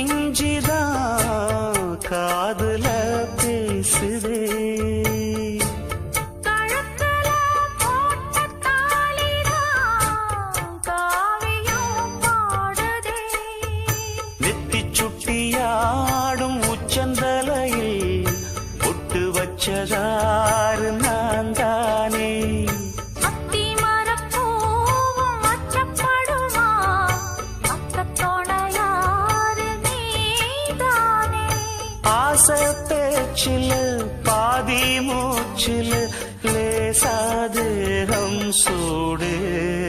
இஞ்சிதான் காதுல பேசுதே. நெத்திச்சுட்டியாடும் உச்சந்தலையில் ஒட்டு வச்சதாறு நான் தானே. ஆசை பேச்சில் பாதி மூச்சில் லேசாதேகம் சூடு.